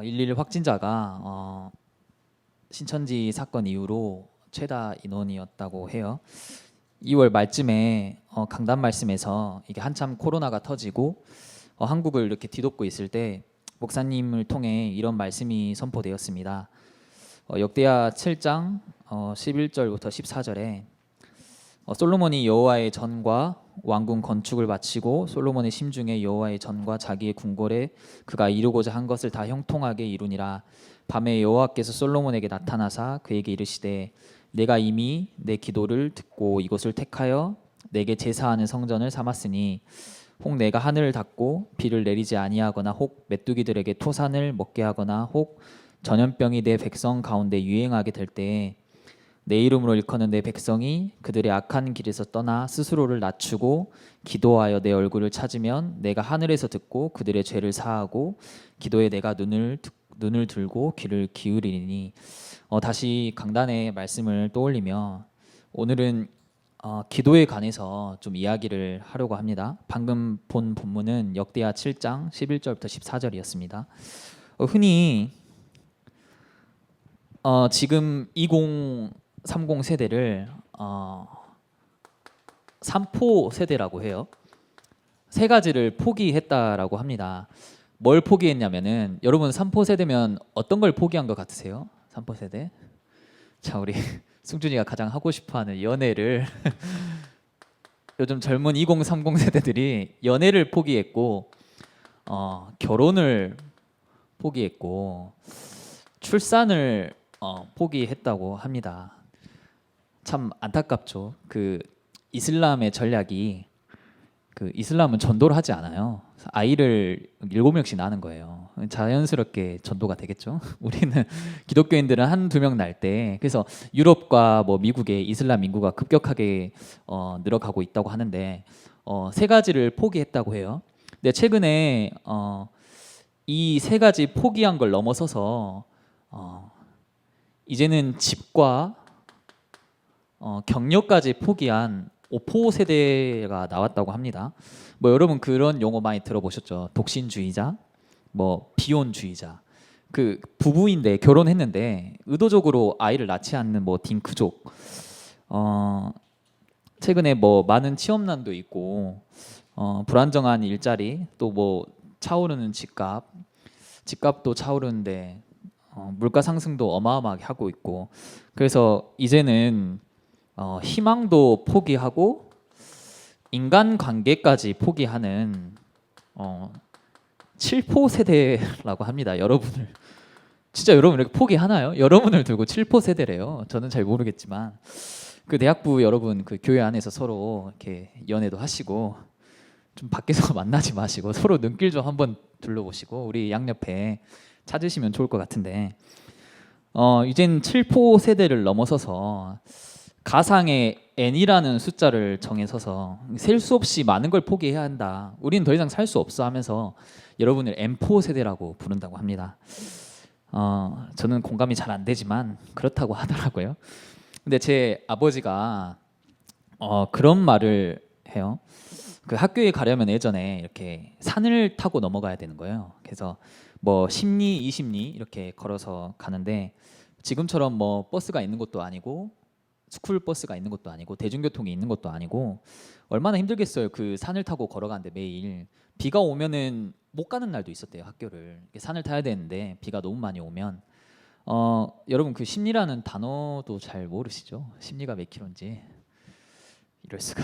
일일 확진자가 신천지 사건 이후로 최다 인원이었다고 해요. 2월 말쯤에 강단 말씀에서 이게 한참 코로나가 터지고 한국을 이렇게 뒤덮고 있을 때 목사님을 통해 이런 말씀이 선포되었습니다. 역대하 7장 11절부터 14절에 솔로몬이 여호와의 전과 왕궁 건축을 마치고 솔로몬의 심중에 여호와의 전과 자기의 궁궐에 그가 이루고자 한 것을 다 형통하게 이루니라. 밤에 여호와께서 솔로몬에게 나타나사 그에게 이르시되 내가 이미 내 기도를 듣고 이곳을 택하여 내게 제사하는 성전을 삼았으니 혹 내가 하늘을 닫고 비를 내리지 아니하거나 혹 메뚜기들에게 토산을 먹게 하거나 혹 전염병이 내 백성 가운데 유행하게 될 때에 내 이름으로 일컫는 내 백성이 그들의 악한 길에서 떠나 스스로를 낮추고 기도하여 내 얼굴을 찾으면 내가 하늘에서 듣고 그들의 죄를 사하고 기도에 내가 눈을 들고 귀를 기울이니. 다시 강단의 말씀을 떠올리며 오늘은 기도에 관해서 좀 이야기를 하려고 합니다. 방금 본 본문은 역대하 7장 11절부터 14절이었습니다. 흔히 지금 2030 세대를 삼포 세대라고 해요. 세 가지를 포기했다라고 합니다. 뭘 포기했냐면은 여러분 삼포 세대면 어떤 걸 포기한 것 같으세요? 삼포 세대? 자, 우리 승준이가 가장 하고 싶어하는 연애를 요즘 젊은 2030 세대들이 연애를 포기했고 결혼을 포기했고 출산을 포기했다고 합니다. 참 안타깝죠. 그 이슬람의 전략이 이슬람은 전도를 하지 않아요. 아이를 7명씩 낳는 거예요. 자연스럽게 전도가 되겠죠. 우리는 기독교인들은 한두 명 낳을 때 그래서 유럽과 뭐 미국의 이슬람 인구가 급격하게 늘어가고 있다고 하는데 세 가지를 포기했다고 해요. 근데 최근에 이 세 가지 포기한 걸 넘어서서 이제는 집과 경력까지 포기한 오포 세대가 나왔다고 합니다. 뭐 여러분 그런 용어 많이 들어보셨죠? 독신주의자, 뭐 비혼주의자. 그 부부인데 결혼했는데 의도적으로 아이를 낳지 않는 뭐 딩크족. 최근에 뭐 많은 취업난도 있고 불안정한 일자리, 또 뭐 차오르는 집값도 차오르는데 물가 상승도 어마어마하게 하고 있고, 그래서 이제는 희망도 포기하고 인간관계까지 포기하는 7포 세대라고 합니다. 여러분을 진짜 여러분 이렇게 포기하나요? 여러분을 두고 7포 세대래요. 저는 잘 모르겠지만 그 대학부 여러분 그 교회 안에서 서로 이렇게 연애도 하시고 좀 밖에서 만나지 마시고 서로 눈길 좀 한번 둘러보시고 우리 양옆에 찾으시면 좋을 것 같은데 이젠 7포 세대를 넘어서서 가상의 n이라는 숫자를 정해서서 셀 수 없이 많은 걸 포기해야 한다. 우리는 더 이상 살 수 없어 하면서 여러분을 M4 세대라고 부른다고 합니다. 저는 공감이 잘 안 되지만 그렇다고 하더라고요. 근데 제 아버지가 그런 말을 해요. 그 학교에 가려면 예전에 이렇게 산을 타고 넘어가야 되는 거예요. 그래서 뭐 10리, 20리 이렇게 걸어서 가는데 지금처럼 뭐 버스가 있는 것도 아니고 스쿨 버스가 있는 것도 아니고 대중교통이 있는 것도 아니고 얼마나 힘들겠어요. 그 산을 타고 걸어가는데 매일 비가 오면은 못 가는 날도 있었대요. 학교를 산을 타야 되는데 비가 너무 많이 오면 여러분 그 심리라는 단어도 잘 모르시죠? 심리가 몇 킬로인지. 이럴 수가.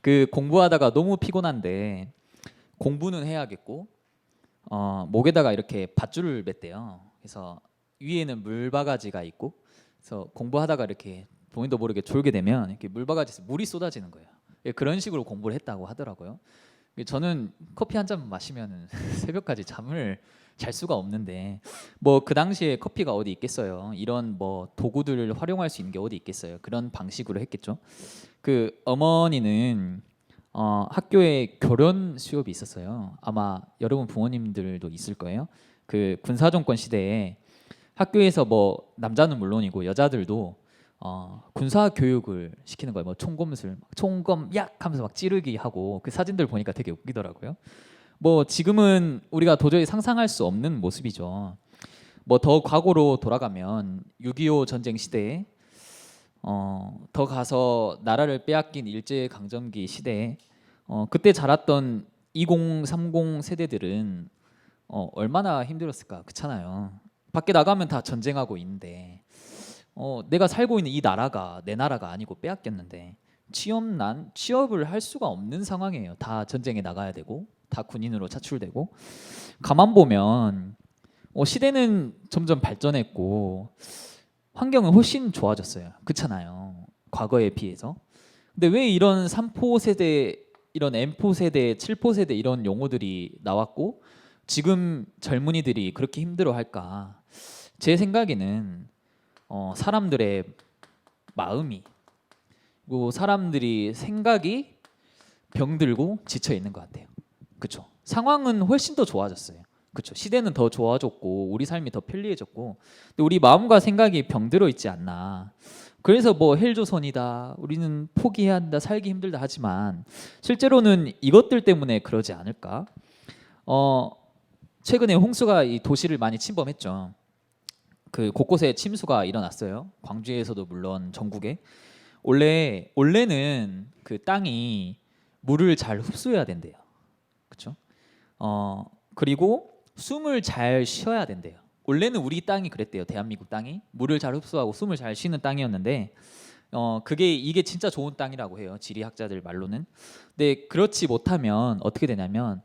그 공부하다가 너무 피곤한데 공부는 해야겠고 목에다가 이렇게 밧줄을 맸대요. 그래서 위에는 물바가지가 있고 그래서 공부하다가 이렇게 본인도 모르게 졸게 되면 이렇게 물바가지에서 물이 쏟아지는 거예요. 그런 식으로 공부를 했다고 하더라고요. 저는 커피 한 잔 마시면 새벽까지 잠을 잘 수가 없는데 뭐 그 당시에 커피가 어디 있겠어요. 이런 뭐 도구들을 활용할 수 있는 게 어디 있겠어요. 그런 방식으로 했겠죠. 그 어머니는 학교에 결혼 수업이 있었어요. 아마 여러분 부모님들도 있을 거예요. 그 군사정권 시대에 학교에서 뭐 남자는 물론이고 여자들도 군사 교육을 시키는 거예요. 뭐 총검술, 총검 약 하면서 막 찌르기 하고 그 사진들 보니까 되게 웃기더라고요. 뭐 지금은 우리가 도저히 상상할 수 없는 모습이죠. 뭐 더 과거로 돌아가면 6.25 전쟁 시대에 더 가서 나라를 빼앗긴 일제 강점기 시대에 그때 자랐던 20, 30 세대들은 얼마나 힘들었을까. 그렇잖아요. 밖에 나가면 다 전쟁하고 있는데 내가 살고 있는 이 나라가 내 나라가 아니고 빼앗겼는데 취업을 할 수가 없는 상황이에요. 다 전쟁에 나가야 되고 다 군인으로 차출되고. 가만 보면 시대는 점점 발전했고 환경은 훨씬 좋아졌어요. 그렇잖아요. 과거에 비해서. 근데 왜 이런 3포 세대, 이런 M포 세대, 7포 세대 이런 용어들이 나왔고 지금 젊은이들이 그렇게 힘들어할까? 제 생각에는 사람들의 마음이, 그리고 사람들이 생각이 병들고 지쳐 있는 것 같아요. 그렇죠? 상황은 훨씬 더 좋아졌어요. 그렇죠? 시대는 더 좋아졌고 우리 삶이 더 편리해졌고, 근데 우리 마음과 생각이 병들어 있지 않나. 그래서 뭐 헬조선이다, 우리는 포기해야 한다, 살기 힘들다 하지만 실제로는 이것들 때문에 그러지 않을까? 최근에 홍수가 이 도시를 많이 침범했죠. 그 곳곳에 침수가 일어났어요. 광주에서도 물론 전국에. 원래는 그 땅이 물을 잘 흡수해야 된대요. 그렇죠? 그리고 숨을 잘 쉬어야 된대요. 원래는 우리 땅이 그랬대요. 대한민국 땅이 물을 잘 흡수하고 숨을 잘 쉬는 땅이었는데 이게 진짜 좋은 땅이라고 해요. 지리학자들 말로는. 근데 그렇지 못하면 어떻게 되냐면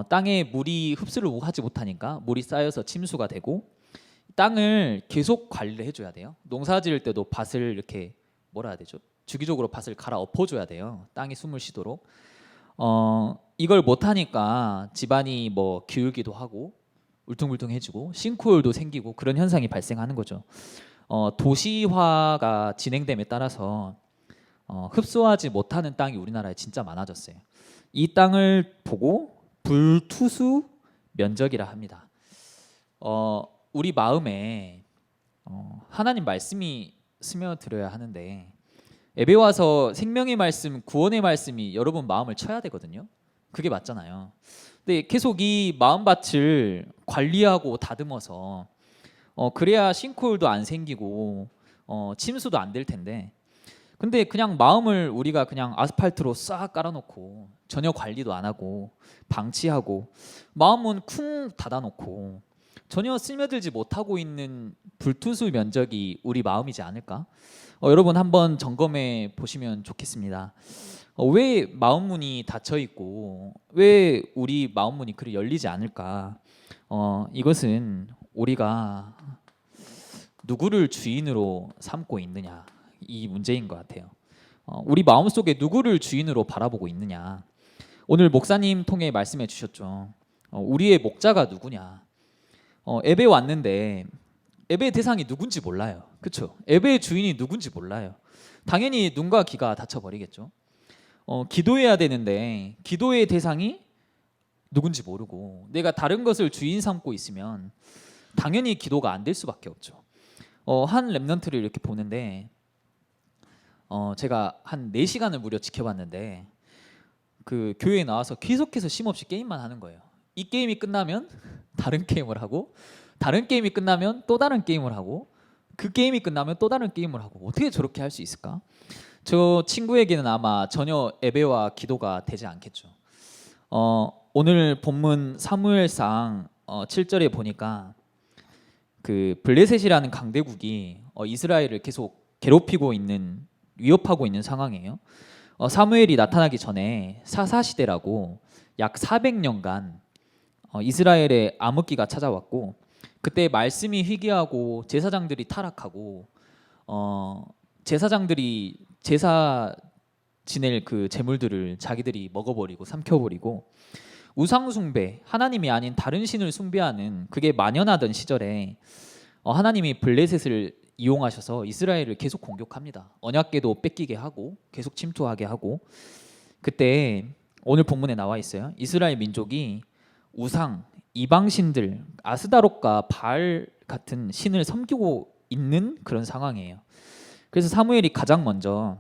땅에 물이 흡수를 하지 못하니까 물이 쌓여서 침수가 되고, 땅을 계속 관리를 해줘야 돼요. 농사 지을 때도 밭을 이렇게 뭐라 해야 되죠? 주기적으로 밭을 갈아 엎어줘야 돼요. 땅이 숨을 쉬도록. 이걸 못하니까 집안이 뭐 기울기도 하고 울퉁불퉁해지고 싱크홀도 생기고 그런 현상이 발생하는 거죠. 도시화가 진행됨에 따라서 흡수하지 못하는 땅이 우리나라에 진짜 많아졌어요. 이 땅을 보고 불투수 면적이라 합니다. 우리 마음에 하나님 말씀이 스며들어야 하는데, 예배 와서 생명의 말씀, 구원의 말씀이 여러분 마음을 쳐야 되거든요. 그게 맞잖아요. 근데 계속 이 마음밭을 관리하고 다듬어서 그래야 싱크홀도 안 생기고 침수도 안 될 텐데, 근데 그냥 마음을 우리가 그냥 아스팔트로 싹 깔아놓고 전혀 관리도 안 하고 방치하고 마음은 쿵 닫아놓고 전혀 스며들지 못하고 있는 불투수 면적이 우리 마음이지 않을까? 여러분 한번 점검해 보시면 좋겠습니다. 왜 마음 문이 닫혀 있고 왜 우리 마음 문이 그리 열리지 않을까? 이것은 우리가 누구를 주인으로 삼고 있느냐, 이 문제인 것 같아요. 우리 마음속에 누구를 주인으로 바라보고 있느냐. 오늘 목사님 통해 말씀해 주셨죠. 우리의 목자가 누구냐. 예배 왔는데 예배 대상이 누군지 몰라요. 그렇죠? 예배의 주인이 누군지 몰라요. 당연히 눈과 귀가 닫혀버리겠죠. 기도해야 되는데 기도의 대상이 누군지 모르고 내가 다른 것을 주인 삼고 있으면 당연히 기도가 안 될 수밖에 없죠. 한 랩런트를 이렇게 보는데 제가 한 4시간을 무려 지켜봤는데 그 교회에 나와서 계속해서 쉼없이 게임만 하는 거예요. 이 게임이 끝나면 다른 게임을 하고, 다른 게임이 끝나면 또 다른 게임을 하고, 그 게임이 끝나면 또 다른 게임을 하고, 어떻게 저렇게 할 수 있을까? 저 친구에게는 아마 전혀 예배와 기도가 되지 않겠죠. 오늘 본문 사무엘상 7절에 보니까 그 블레셋이라는 강대국이 이스라엘을 계속 괴롭히고 있는, 위협하고 있는 상황이에요. 사무엘이 나타나기 전에 사사시대라고 약 400년간 이스라엘에 암흑기가 찾아왔고, 그때 말씀이 희귀하고 제사장들이 타락하고 제사장들이 제사 지낼 그 제물들을 자기들이 먹어버리고 삼켜버리고 우상 숭배, 하나님이 아닌 다른 신을 숭배하는 그게 만연하던 시절에 하나님이 블레셋을 이용하셔서 이스라엘을 계속 공격합니다. 언약궤도 뺏기게 하고 계속 침투하게 하고, 그때 오늘 본문에 나와 있어요. 이스라엘 민족이 우상, 이방신들, 아스다롯과 바알 같은 신을 섬기고 있는 그런 상황이에요. 그래서 사무엘이 가장 먼저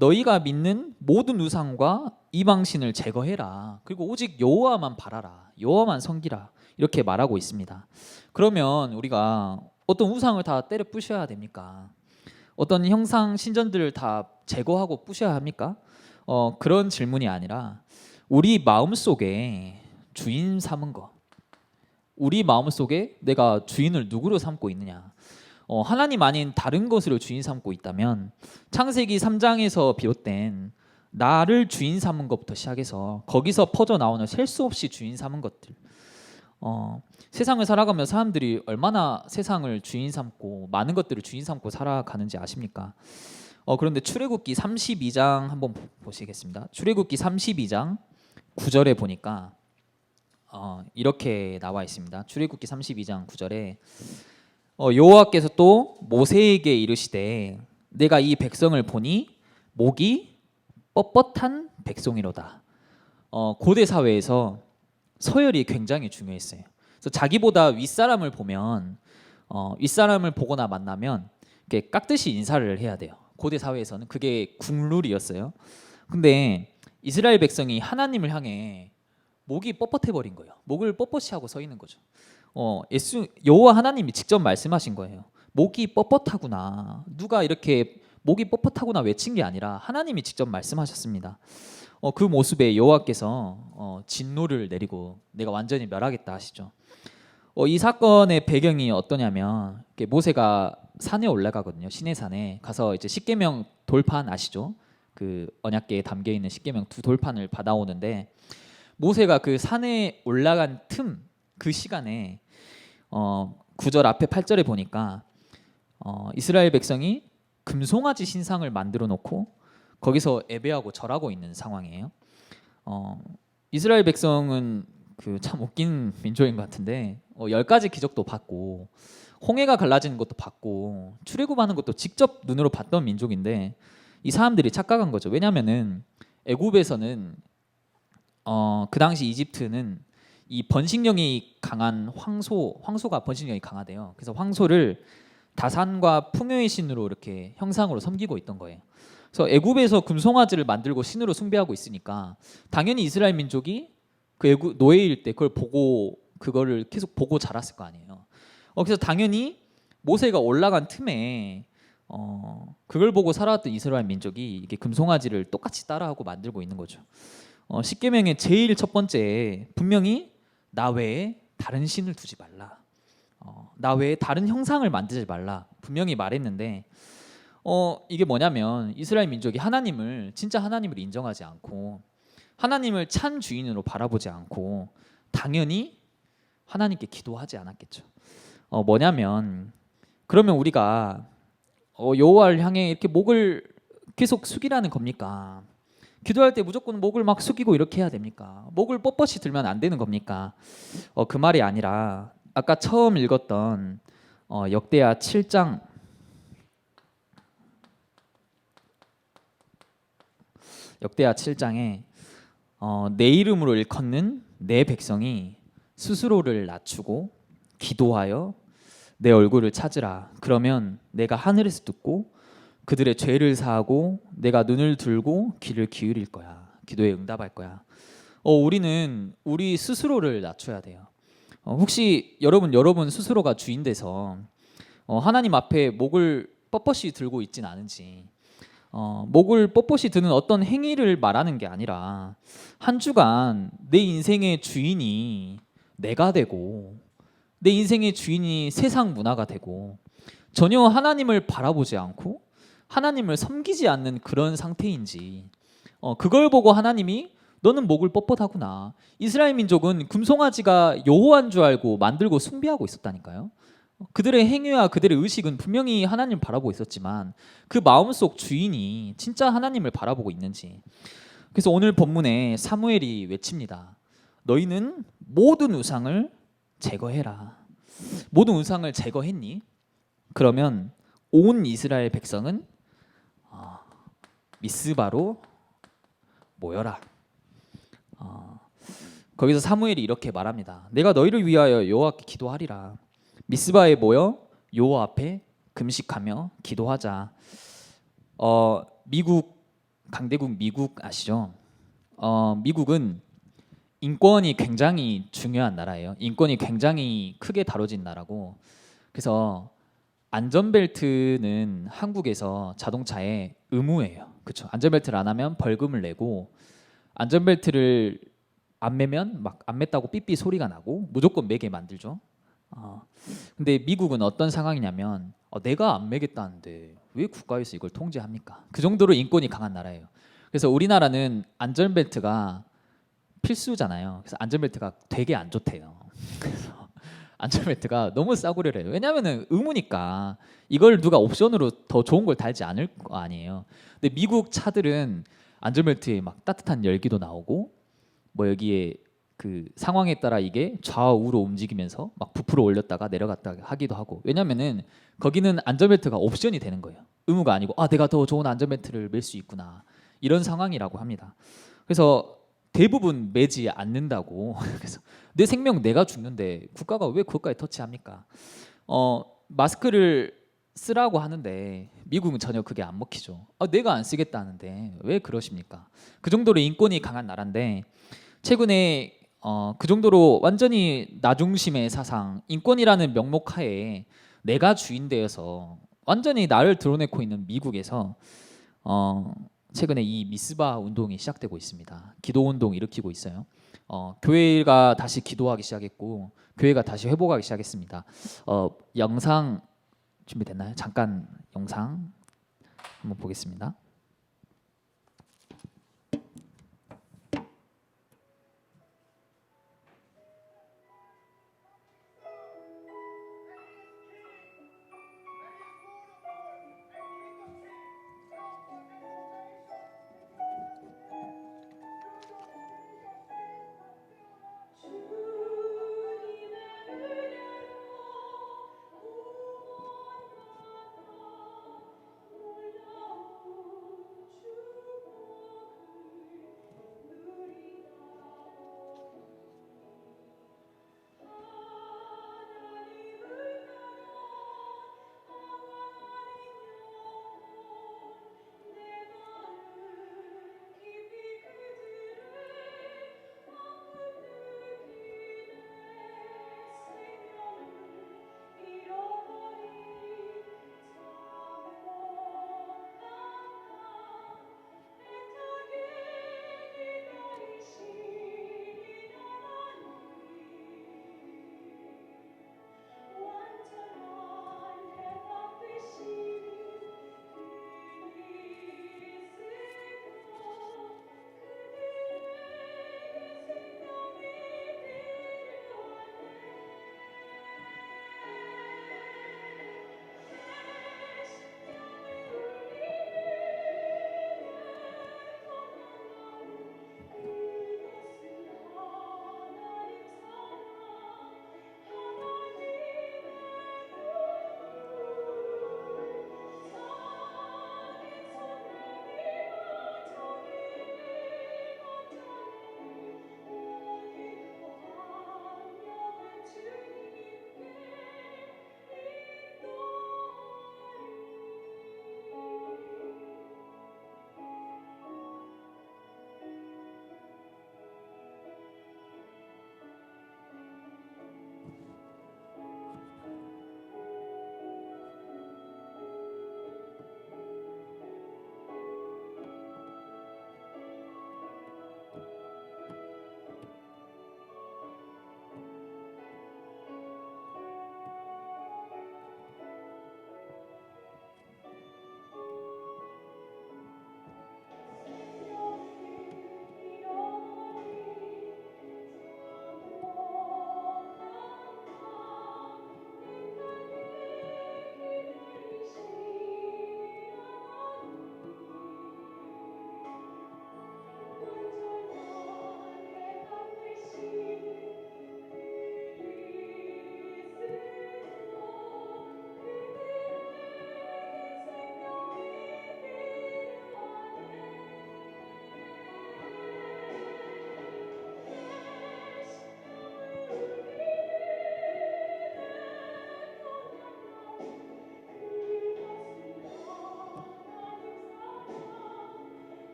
너희가 믿는 모든 우상과 이방신을 제거해라. 그리고 오직 여호와만 바라라. 여호와만 섬기라. 이렇게 말하고 있습니다. 그러면 우리가 어떤 우상을 다 때려 부셔야 됩니까? 어떤 형상 신전들을 다 제거하고 부셔야 합니까? 그런 질문이 아니라 우리 마음속에 주인 삼은 것, 우리 마음속에 내가 주인을 누구로 삼고 있느냐, 하나님 아닌 다른 것으로 주인 삼고 있다면 창세기 3장에서 비롯된 나를 주인 삼은 것부터 시작해서 거기서 퍼져나오는 셀 수 없이 주인 삼은 것들, 세상을 살아가며 사람들이 얼마나 세상을 주인 삼고 많은 것들을 주인 삼고 살아가는지 아십니까? 그런데 출애굽기 32장 한번 보시겠습니다. 출애굽기 32장 9절에 보니까 이렇게 나와 있습니다. 출애굽기 32장 9절에 여호와께서 또 모세에게 이르시되 내가 이 백성을 보니 목이 뻣뻣한 백성이로다. 고대 사회에서 서열이 굉장히 중요했어요. 그래서 자기보다 윗사람을 보면 윗사람을 보거나 만나면 이렇게 깍듯이 인사를 해야 돼요. 고대 사회에서는 그게 국룰이었어요. 근데 이스라엘 백성이 하나님을 향해 목이 뻣뻣해 버린 거예요. 목을 뻣뻣이 하고 서 있는 거죠. 여호와 하나님이 직접 말씀하신 거예요. 목이 뻣뻣하구나. 누가 이렇게 목이 뻣뻣하구나 외친 게 아니라 하나님이 직접 말씀하셨습니다. 그 모습에 여호와께서 진노를 내리고 내가 완전히 멸하겠다 하시죠. 이 사건의 배경이 어떠냐면 모세가 산에 올라가거든요. 시내산에 가서 이제 십계명 돌판 아시죠? 그 언약궤에 담겨 있는 십계명 두 돌판을 받아오는데 모세가 그 산에 올라간 그 시간에 9절 앞에 8절에 보니까 이스라엘 백성이 금송아지 신상을 만들어 놓고 거기서 예배하고 절하고 있는 상황이에요. 이스라엘 백성은 그 참 웃긴 민족인 것 같은데 10가지 기적도 봤고 홍해가 갈라지는 것도 봤고 출애굽하는 것도 직접 눈으로 봤던 민족인데 이 사람들이 착각한 거죠. 왜냐하면은 애굽에서는 그 당시 이집트는 이 번식력이 강한 황소가 번식력이 강하대요. 그래서 황소를 다산과 풍요의 신으로 이렇게 형상으로 섬기고 있던 거예요. 그래서 애굽에서 금송아지를 만들고 신으로 숭배하고 있으니까 당연히 이스라엘 민족이 그 애굽 노예일 때 그거를 계속 보고 자랐을 거 아니에요. 그래서 당연히 모세가 올라간 틈에 그걸 보고 살아왔던 이스라엘 민족이 이게 금송아지를 똑같이 따라하고 만들고 있는 거죠. 십계명의 제일 첫 번째 분명히 나 외에 다른 신을 두지 말라. 나 외에 다른 형상을 만들지 말라. 분명히 말했는데 이게 뭐냐면 이스라엘 민족이 진짜 하나님을 인정하지 않고 하나님을 찬 주인으로 바라보지 않고 당연히 하나님께 기도하지 않았겠죠. 뭐냐면 그러면 우리가 여호와를 향해 이렇게 목을 계속 숙이라는 겁니까? 기도할 때 무조건 목을 막 숙이고 이렇게 해야 됩니까? 목을 뻣뻣이 들면 안 되는 겁니까? 그 말이 아니라 아까 처음 읽었던 역대하 7장 역대하 7장에 내 이름으로 일컫는 내 백성이 스스로를 낮추고 기도하여 내 얼굴을 찾으라. 그러면 내가 하늘에서 듣고 그들의 죄를 사하고 내가 눈을 들고 귀를 기울일 거야. 기도에 응답할 거야. 우리는 우리 스스로를 낮춰야 돼요. 혹시 여러분 스스로가 주인 돼서 하나님 앞에 목을 뻣뻣이 들고 있진 않은지, 목을 뻣뻣이 드는 어떤 행위를 말하는 게 아니라 한 주간 내 인생의 주인이 내가 되고 내 인생의 주인이 세상 문화가 되고 전혀 하나님을 바라보지 않고 하나님을 섬기지 않는 그런 상태인지, 그걸 보고 하나님이 너는 목을 뻣뻣하구나. 이스라엘 민족은 금송아지가 여호와인 줄 알고 만들고 숭배하고 있었다니까요. 그들의 행위와 그들의 의식은 분명히 하나님을 바라보고 있었지만 그 마음속 주인이 진짜 하나님을 바라보고 있는지. 그래서 오늘 본문에 사무엘이 외칩니다. 너희는 모든 우상을 제거해라. 모든 우상을 제거했니? 그러면 온 이스라엘 백성은 미스바로 모여라. 거기서 사무엘이 이렇게 말합니다. 내가 너희를 위하여 여호와께 기도하리라. 미스바에 모여 여호와 앞에 금식하며 기도하자. 미국 강대국 미국 아시죠? 미국은 인권이 굉장히 중요한 나라예요. 인권이 굉장히 크게 다뤄진 나라고. 그래서 안전벨트는 한국에서 자동차에 의무예요. 그렇죠? 안전벨트를 안 하면 벌금을 내고 안전벨트를 안 매면 막 안 맸다고 삐삐 소리가 나고 무조건 매게 만들죠. 어, 근데 미국은 어떤 상황이냐면 내가 안 매겠다는데 왜 국가에서 이걸 통제합니까? 그 정도로 인권이 강한 나라예요. 그래서 우리나라는 안전벨트가 필수잖아요. 그래서 안전벨트가 되게 안 좋대요. 그래서 안전벨트가 너무 싸구려래요. 왜냐하면은 의무니까 이걸 누가 옵션으로 더 좋은 걸 달지 않을 거 아니에요. 근데 미국 차들은 안전벨트에 막 따뜻한 열기도 나오고 뭐 여기에 그 상황에 따라 이게 좌우로 움직이면서 막 부풀어 올렸다가 내려갔다 하기도 하고 왜냐면은 거기는 안전벨트가 옵션이 되는 거예요. 의무가 아니고 내가 더 좋은 안전벨트를 맬 수 있구나 이런 상황이라고 합니다. 그래서 대부분 매지 않는다고. 그래서 내 생명 내가 죽는데 국가가 왜 그것까지 터치합니까? 마스크를 쓰라고 하는데 미국은 전혀 그게 안 먹히죠. 내가 안 쓰겠다는데 왜 그러십니까? 그 정도로 인권이 강한 나라인데 최근에 그 정도로 완전히 나중심의 사상, 인권이라는 명목 하에 내가 주인 되어서 완전히 나를 드러내고 있는 미국에서 최근에 이 미스바 운동이 시작되고 있습니다. 기도 운동 일으키고 있어요. 교회가 다시 기도하기 시작했고 교회가 다시 회복하기 시작했습니다. 영상 준비됐나요? 잠깐 영상 한번 보겠습니다.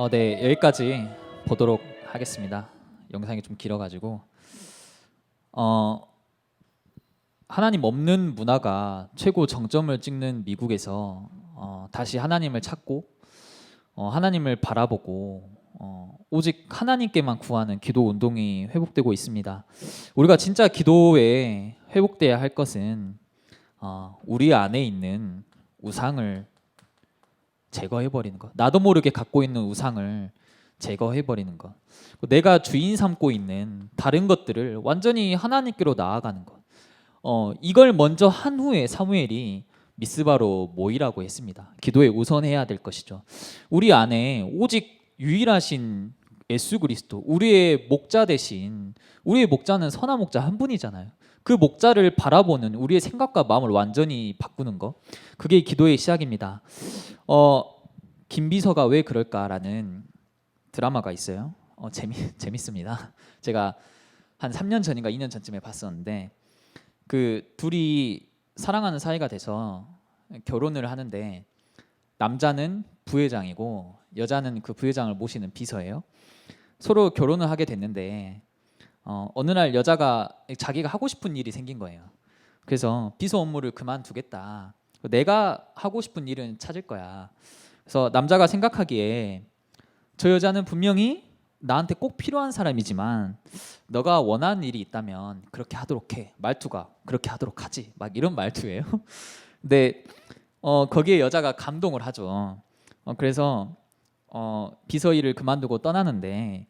네, 여기까지 보도록 하겠습니다. 영상이 좀 길어가지고 어, 하나님 없는 문화가 최고 정점을 찍는 미국에서 다시 하나님을 찾고 하나님을 바라보고 오직 하나님께만 구하는 기도 운동이 회복되고 있습니다. 우리가 진짜 기도에 회복돼야 할 것은 우리 안에 있는 우상을 제거해버리는 것, 나도 모르게 갖고 있는 우상을 제거해버리는 것, 내가 주인 삼고 있는 다른 것들을 완전히 하나님께로 나아가는 것, 이걸 먼저 한 후에 사무엘이 미스바로 모이라고 했습니다. 기도에 우선해야 될 것이죠. 우리 안에 오직 유일하신 예수 그리스도, 우리의 목자 대신, 우리의 목자는 선한 목자 한 분이잖아요. 그 목자를 바라보는 우리의 생각과 마음을 완전히 바꾸는 것, 그게 기도의 시작입니다. 김비서가 왜 그럴까라는 드라마가 있어요. 재밌습니다. 제가 한 3년 전인가 2년 전쯤에 봤었는데, 그 둘이 사랑하는 사이가 돼서 결혼을 하는데, 남자는 부회장이고 여자는 그 부회장을 모시는 비서예요. 서로 결혼을 하게 됐는데 어느 날 여자가 자기가 하고 싶은 일이 생긴 거예요. 그래서 비서 업무를 그만두겠다, 내가 하고 싶은 일은 찾을 거야. 그래서 남자가 생각하기에 저 여자는 분명히 나한테 꼭 필요한 사람이지만 너가 원하는 일이 있다면 그렇게 하도록 해, 말투가 그렇게 하도록 하지, 막 이런 말투예요. 근데 거기에 여자가 감동을 하죠. 그래서 비서 일을 그만두고 떠나는데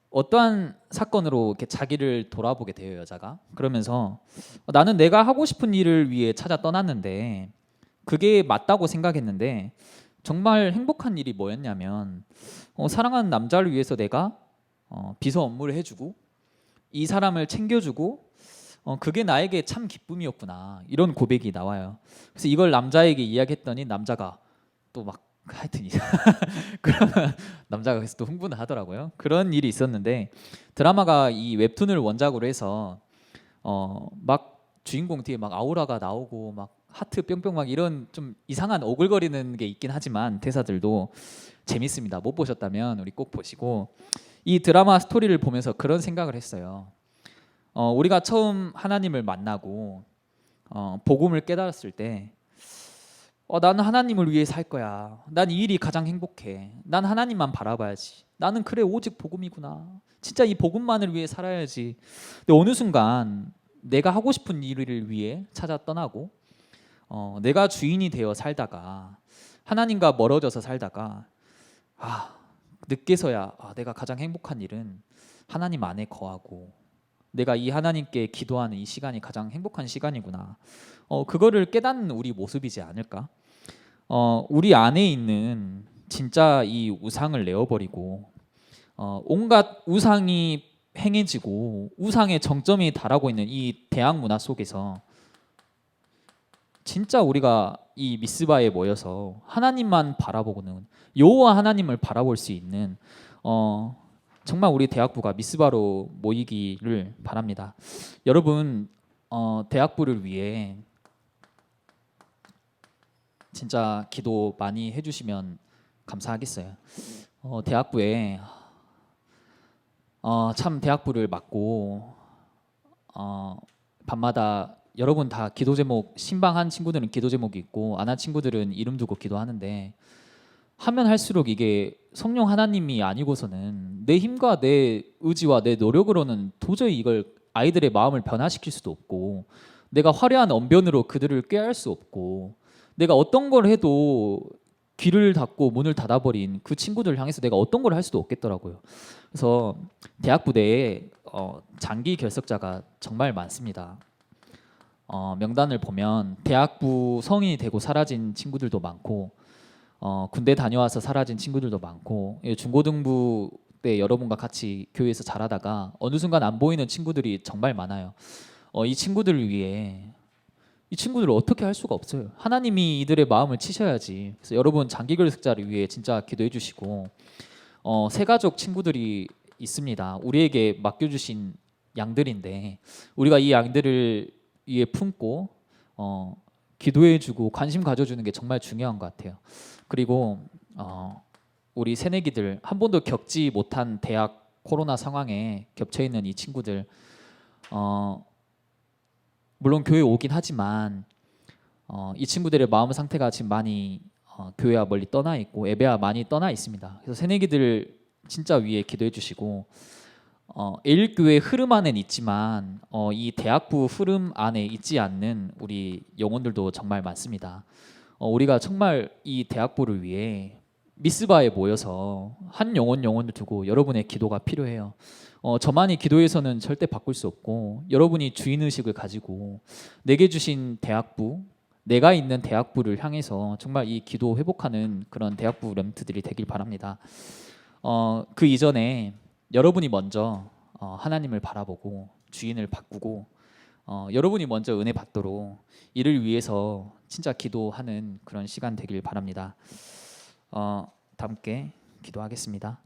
어떠한 사건으로 이렇게 자기를 돌아보게 돼요, 여자가. 그러면서 나는 내가 하고 싶은 일을 위해 찾아 떠났는데 그게 맞다고 생각했는데 정말 행복한 일이 뭐였냐면 사랑하는 남자를 위해서 내가 비서 업무를 해주고 이 사람을 챙겨주고 그게 나에게 참 기쁨이었구나, 이런 고백이 나와요. 그래서 이걸 남자에게 이야기했더니 남자가 또 막 하여튼 그러면 남자가 그래서 또 흥분을 하더라고요. 그런 일이 있었는데 드라마가 이 웹툰을 원작으로 해서 막 주인공 뒤에 막 아우라가 나오고 막 하트 뿅뿅 막 이런 좀 이상한 오글거리는 게 있긴 하지만 대사들도 재밌습니다. 못 보셨다면 우리 꼭 보시고, 이 드라마 스토리를 보면서 그런 생각을 했어요. 우리가 처음 하나님을 만나고 복음을 깨달았을 때 나는 하나님을 위해 살 거야, 난 이 일이 가장 행복해, 난 하나님만 바라봐야지, 나는 그래 오직 복음이구나, 진짜 이 복음만을 위해 살아야지. 근데 어느 순간 내가 하고 싶은 일을 위해 찾아 떠나고 내가 주인이 되어 살다가 하나님과 멀어져서 살다가 늦게서야 내가 가장 행복한 일은 하나님 안에 거하고 내가 이 하나님께 기도하는 이 시간이 가장 행복한 시간이구나, 그거를 깨닫는 우리 모습이지 않을까. 우리 안에 있는 진짜 이 우상을 내어버리고 온갖 우상이 행해지고 우상의 정점이 달하고 있는 이 대학 문화 속에서 진짜 우리가 이 미스바에 모여서 하나님만 바라보고는 여호와 하나님을 바라볼 수 있는 정말 우리 대학부가 미스바로 모이기를 바랍니다. 여러분 대학부를 위해 진짜 기도 많이 해주시면 감사하겠어요. 대학부에 참 대학부를 맡고 밤마다 여러분 다 기도 제목, 신방한 친구들은 기도 제목이 있고 안 한 친구들은 이름 두고 기도하는데 하면 할수록 이게 성령 하나님이 아니고서는 내 힘과 내 의지와 내 노력으로는 도저히 이걸 아이들의 마음을 변화시킬 수도 없고 내가 화려한 언변으로 그들을 꾀할 수 없고 내가 어떤 걸 해도 귀를 닫고 문을 닫아버린 그 친구들을 향해서 내가 어떤 걸 할 수도 없겠더라고요. 그래서 대학 부대에 장기 결석자가 정말 많습니다. 명단을 보면 대학부 성인이 되고 사라진 친구들도 많고 군대 다녀와서 사라진 친구들도 많고 중고등부 때 여러분과 같이 교회에서 자라다가 어느 순간 안 보이는 친구들이 정말 많아요. 이 친구들을 위해 이 친구들을 어떻게 할 수가 없어요. 하나님이 이들의 마음을 치셔야지. 그래서 여러분 장기 결석자를 위해 진짜 기도해 주시고 새가족 친구들이 있습니다. 우리에게 맡겨주신 양들인데 우리가 이 양들을 위해 품고 기도해주고 관심 가져주는 게 정말 중요한 것 같아요. 그리고 우리 새내기들 한 번도 겪지 못한 대학 코로나 상황에 겹쳐 있는 이 친구들 물론 교회 오긴 하지만 이 친구들의 마음 상태가 지금 많이 교회와 멀리 떠나 있고 예배와 많이 떠나 있습니다. 그래서 새내기들 진짜 위에 기도해 주시고 에일교회 흐름 안엔 있지만 이 대학부 흐름 안에 있지 않는 우리 영혼들도 정말 많습니다. 우리가 정말 이 대학부를 위해 미스바에 모여서 한 영혼을 두고 여러분의 기도가 필요해요. 저만이 기도해서는 절대 바꿀 수 없고 여러분이 주인의식을 가지고 내게 주신 대학부, 내가 있는 대학부를 향해서 정말 이 기도 회복하는 그런 대학부 렘트들이 되길 바랍니다. 그 이전에 여러분이 먼저 하나님을 바라보고 주인을 바꾸고 여러분이 먼저 은혜 받도록 이를 위해서 진짜 기도하는 그런 시간 되길 바랍니다. 다 함께 기도하겠습니다.